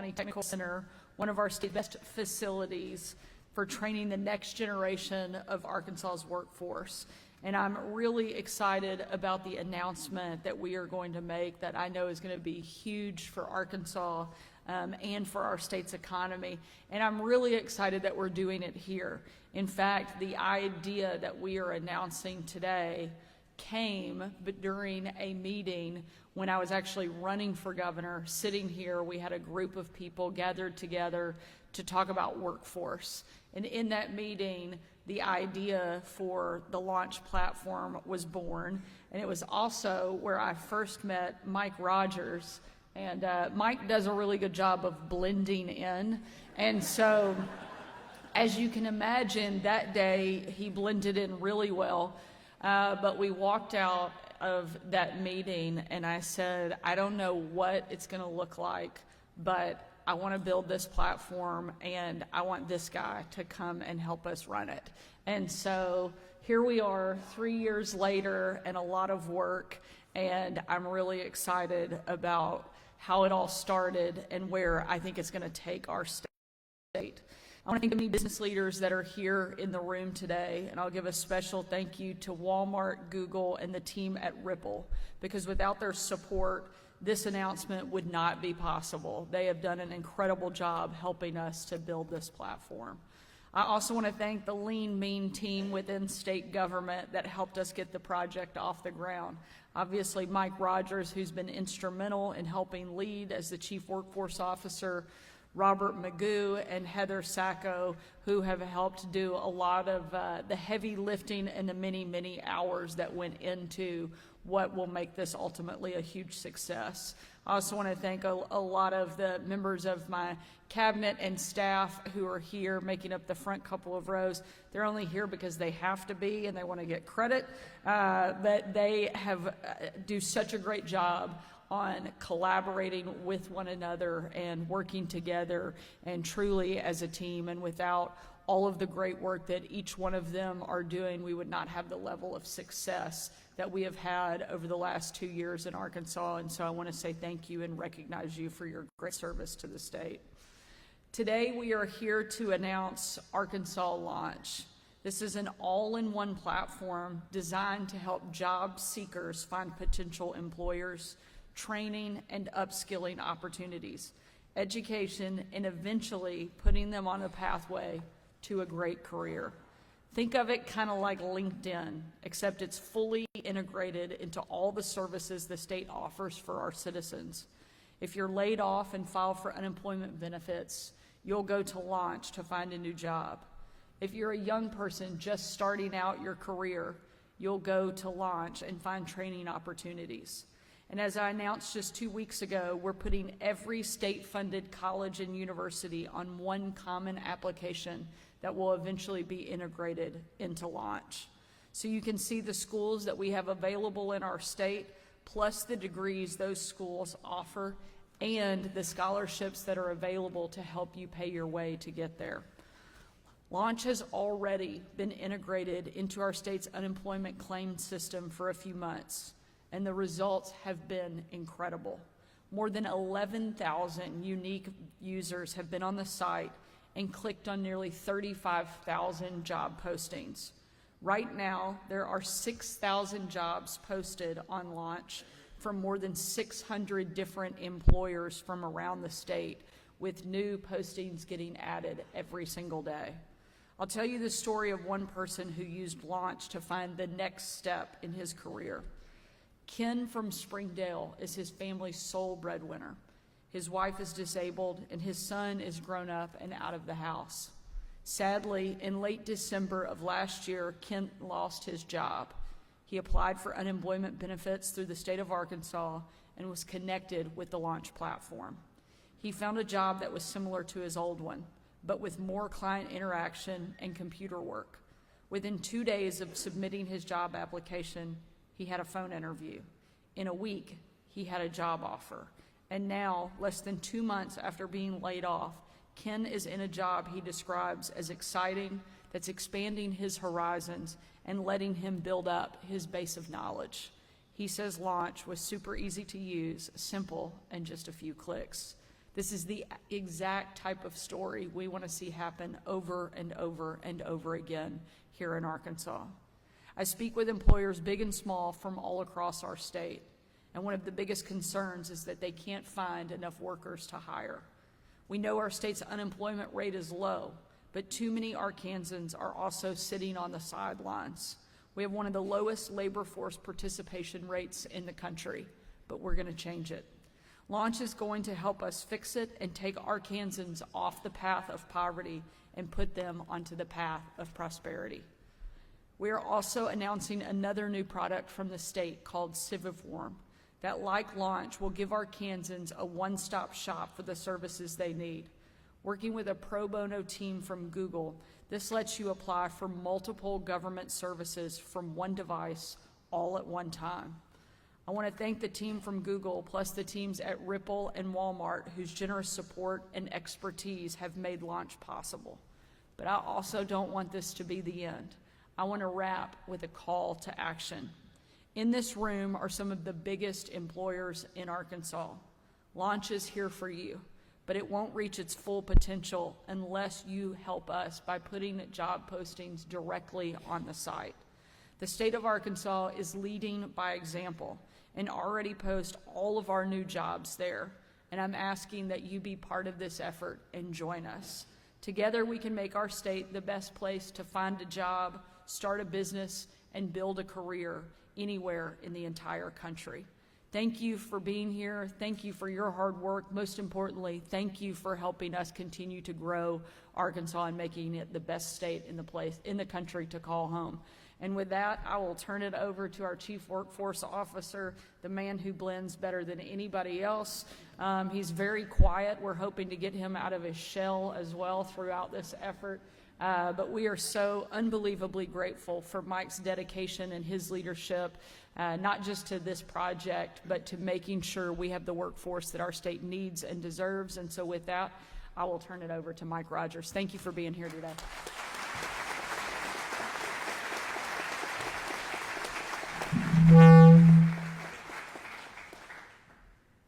County Technical Center, one of our state best facilities for training the next generation of Arkansas's workforce. And I'm really excited about the announcement that we are going to make that I know is going to be huge for Arkansas and for our state's economy. And I'm really excited that we're doing it here. In fact, the idea that we are announcing today came during a meeting when I was actually running for governor. Sitting here, we had a group of people gathered together to talk about workforce. And in that meeting, the idea for the launch platform was born. And it was also where I first met Mike Rogers. And Mike does a really good job of blending in. And so, as you can imagine, that day he blended in really well. But we walked out of that meeting and I said, I don't know what it's going to look like, but I want to build this platform and I want this guy to come and help us run it. And so here we are 3 years later and a lot of work, and I'm really excited about how it all started and where I think it's going to take our state. I want to thank the many business leaders that are here in the room today, and I'll give a special thank you to Walmart, Google, and the team at Ripple, because without their support, this announcement would not be possible. They have done an incredible job helping us to build this platform. I also want to thank the lean, mean team within state government that helped us get the project off the ground. Obviously, Mike Rogers, who's been instrumental in helping lead as the Chief Workforce Officer, Robert Magoo and Heather Sacco, who have helped do a lot of the heavy lifting and the many, many hours that went into what will make this ultimately a huge success. I also want to thank a lot of the members of my cabinet and staff who are here making up the front couple of rows. They're only here because they have to be and they want to get credit, but they have do such a great job on collaborating with one another and working together and truly as a team. And without all of the great work that each one of them are doing, we would not have the level of success that we have had over the last 2 years in Arkansas. And so I want to say thank you and recognize you for your great service to the state. Today we are here to announce Arkansas Launch. This is an all-in-one platform designed to help job seekers find potential employers, training and upskilling opportunities, education, and eventually putting them on a pathway to a great career. Think of it kind of like LinkedIn, except it's fully integrated into all the services the state offers for our citizens. If you're laid off and file for unemployment benefits, you'll go to Launch to find a new job. If you're a young person just starting out your career, you'll go to Launch and find training opportunities. And as I announced just 2 weeks ago, we're putting every state-funded college and university on one common application that will eventually be integrated into Launch. So you can see the schools that we have available in our state, plus the degrees those schools offer, and the scholarships that are available to help you pay your way to get there. Launch has already been integrated into our state's unemployment claim system for a few months, and the results have been incredible. More than 11,000 unique users have been on the site and clicked on nearly 35,000 job postings. Right now, there are 6,000 jobs posted on Launch from more than 600 different employers from around the state, with new postings getting added every single day. I'll tell you the story of one person who used Launch to find the next step in his career. Ken from Springdale is his family's sole breadwinner. His wife is disabled and his son is grown up and out of the house. Sadly, in late December of last year, Ken lost his job. He applied for unemployment benefits through the state of Arkansas and was connected with the Launch platform. He found a job that was similar to his old one, but with more client interaction and computer work. Within 2 days of submitting his job application, he had a phone interview. In a week, he had a job offer. And now, less than 2 months after being laid off, Ken is in a job he describes as exciting, that's expanding his horizons and letting him build up his base of knowledge. He says Launch was super easy to use, simple, and just a few clicks. This is the exact type of story we want to see happen over and over and over again here in Arkansas. I speak with employers big and small from all across our state, and one of the biggest concerns is that they can't find enough workers to hire. We know our state's unemployment rate is low, but too many Arkansans are also sitting on the sidelines. We have one of the lowest labor force participation rates in the country, but we're going to change it. Launch is going to help us fix it and take Arkansans off the path of poverty and put them onto the path of prosperity. We are also announcing another new product from the state called Civiform that, like Launch, will give Arkansans a one-stop shop for the services they need. Working with a pro bono team from Google, this lets you apply for multiple government services from one device all at one time. I want to thank the team from Google, plus the teams at Ripple and Walmart, whose generous support and expertise have made Launch possible. But I also don't want this to be the end. I want to wrap with a call to action. In this room are some of the biggest employers in Arkansas. Launch is here for you, but it won't reach its full potential unless you help us by putting job postings directly on the site. The state of Arkansas is leading by example and already posts all of our new jobs there, and I'm asking that you be part of this effort and join us. Together we can make our state the best place to find a job, start a business, and build a career anywhere in the entire country. Thank you for being here. Thank you for your hard work. Most importantly, thank you for helping us continue to grow Arkansas and making it the best state in the country to call home. And with that, I will turn it over to our Chief Workforce Officer, the man who blends better than anybody else. He's very quiet. We're hoping to get him out of his shell as well throughout this effort. But we are so unbelievably grateful for Mike's dedication and his leadership, not just to this project, but to making sure we have the workforce that our state needs and deserves. And so with that, I will turn it over to Mike Rogers. Thank you for being here today.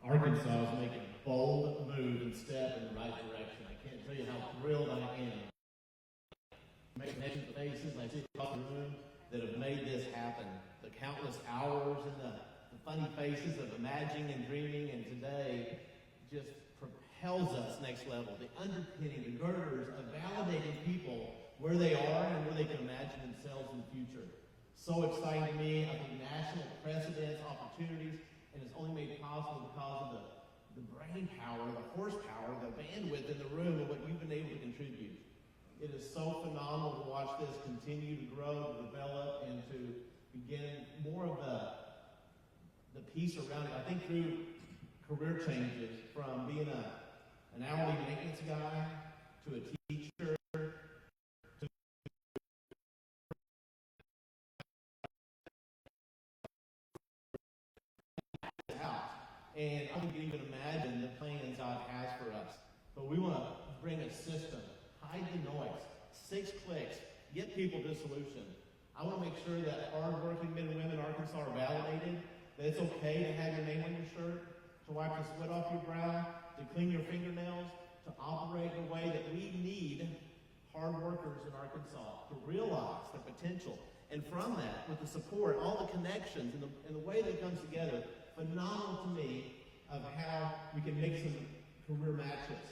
Arkansas is making a bold move and step in the right direction. I can't tell you how thrilled I am. Making faces I see across the room that have made this happen. The countless hours and the funny faces of imagining and dreaming, and today just propels us next level. The underpinning, the girders of validating people where they are and where they can imagine themselves in the future. So exciting to me. I think national precedents, opportunities, and it's only made possible because of the brain power, the horsepower, the bandwidth in the room, and what you've been able to contribute. It is so phenomenal to watch this continue to grow, to develop, and to begin more of the piece around it. I think through career changes, from being an hourly maintenance guy to a teacher, and I can even imagine the plans God has for us. But we want to bring a system, hide the noise, 6 clicks, get people to solution. I want to make sure that hard-working men and women in Arkansas are validated, that it's okay to have your name on your shirt, to wipe the sweat off your brow, to clean your fingernails, to operate in a way that we need hard workers in Arkansas to realize the potential. And from that, with the support, all the connections, and the way that it comes together, phenomenal to me of how we can make some career matches.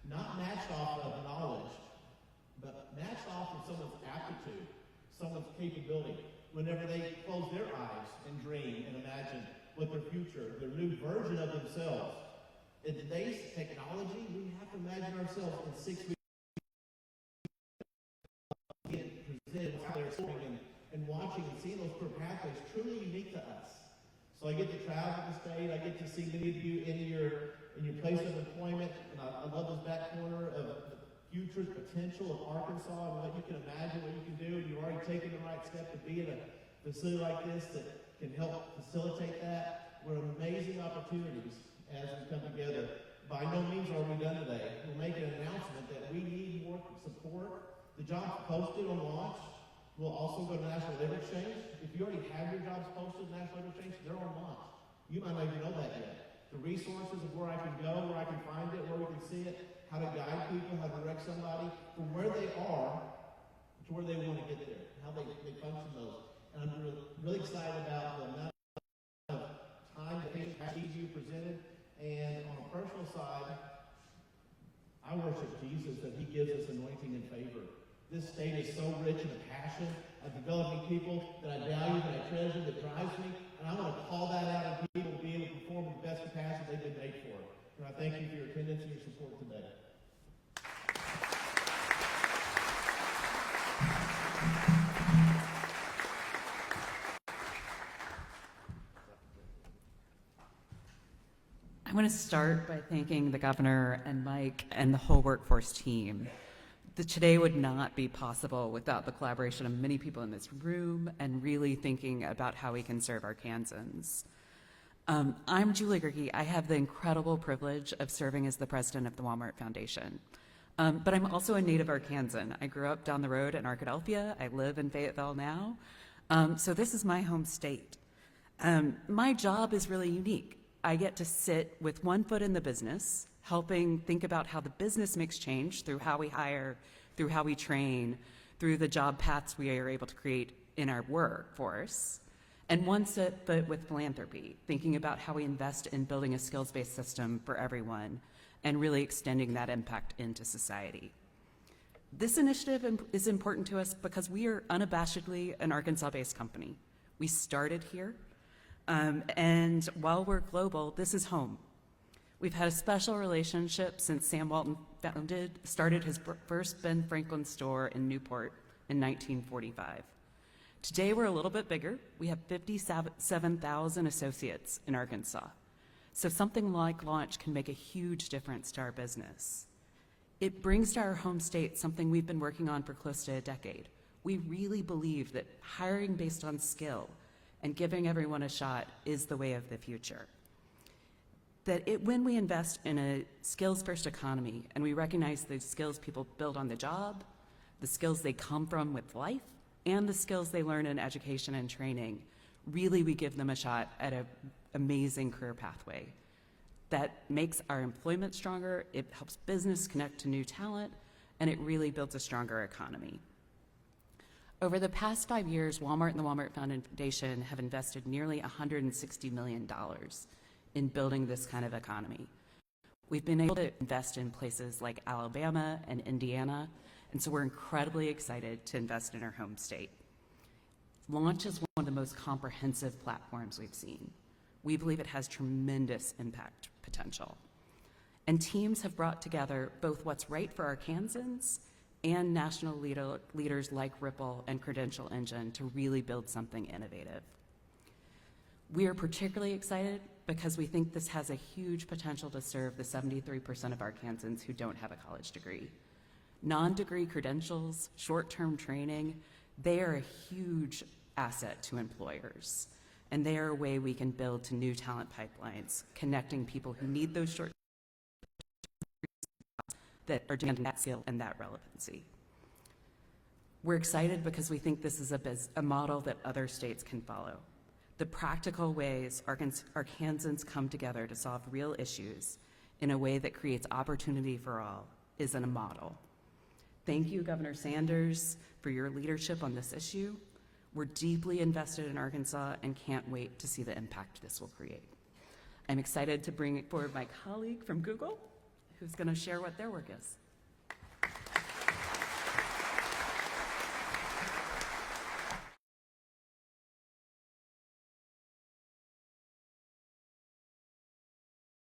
Not matched off of knowledge, but matched off of someone's aptitude, someone's capability. Whenever they close their eyes and dream and imagine what their future, their new version of themselves. In today's technology, we have to imagine ourselves in 6 weeks presented how they're sorting and watching and seeing those career pathways truly unique to us. So I get to travel the state, I get to see many of you in your place of employment, and I love this back corner of the future potential of Arkansas and what you can imagine, what you can do. You've already taken the right step to be in a facility like this that can help facilitate that. We're amazing opportunities as we come together. By no means are we done today. We'll make an announcement that we need more support. The jobs posted on launch will also go to National Labor Exchange. If you already have your jobs posted to National Labor Exchange, they're on launch. You might not even know that yet. the resources of where I can go, where I can find it, where we can see it, how to guide people, how to direct somebody from where they are to where they want to get there, how they function those. And I'm really excited about the amount of time that KTEJ presented. And on a personal side, I worship Jesus that he gives us anointing and favor. This state is so rich in a passion of developing people that I value, that I treasure, that drives me. And I want to call that out in people to be able to perform in the best capacity they've been made for. And I thank you for your attendance and your support today. I want to start by thanking the governor and Mike and the whole workforce team. Today would not be possible without the collaboration of many people in this room and really thinking about how we can serve Arkansans. I'm Julie Gehrki. I have the incredible privilege of serving as the president of the Walmart Foundation. But I'm also a native Arkansan. I grew up down the road in Arkadelphia. I live in Fayetteville now. So this is my home state. My job is really unique. I get to sit with one foot in the business, helping think about how the business makes change through how we hire, through how we train, through the job paths we are able to create in our workforce. And one foot with philanthropy, thinking about how we invest in building a skills-based system for everyone and really extending that impact into society. This initiative is important to us because we are unabashedly an Arkansas-based company. We started here. And while we're global, this is home. We've had a special relationship since Sam Walton started his first Ben Franklin store in Newport in 1945. Today we're a little bit bigger. We have 57,000 associates in Arkansas. So something like launch can make a huge difference to our business. It brings to our home state something we've been working on for close to a decade. We really believe that hiring based on skill and giving everyone a shot is the way of the future. When we invest in a skills-first economy and we recognize the skills people build on the job, the skills they come from with life, and the skills they learn in education and training, really we give them a shot at an amazing career pathway that makes our employment stronger, it helps business connect to new talent, and it really builds a stronger economy. Over the past 5 years, Walmart and the Walmart Foundation have invested nearly $160 million in building this kind of economy. We've been able to invest in places like Alabama and Indiana, and so we're incredibly excited to invest in our home state. Launch is one of the most comprehensive platforms we've seen. We believe it has tremendous impact potential. And teams have brought together both what's right for Arkansans and national leaders like Ripple and Credential Engine to really build something innovative. We are particularly excited because we think this has a huge potential to serve the 73% of Arkansans who don't have a college degree. Non-degree credentials, short-term training, they are a huge asset to employers. And they are a way we can build to new talent pipelines, connecting people who need those short that are demanding that skill and that relevancy. We're excited because we think this is a model that other states can follow. The practical ways Arkansans come together to solve real issues in a way that creates opportunity for all is in a model. Thank you, Governor Sanders, for your leadership on this issue. We're deeply invested in Arkansas and can't wait to see the impact this will create. I'm excited to bring forward my colleague from Google, who's going to share what their work is.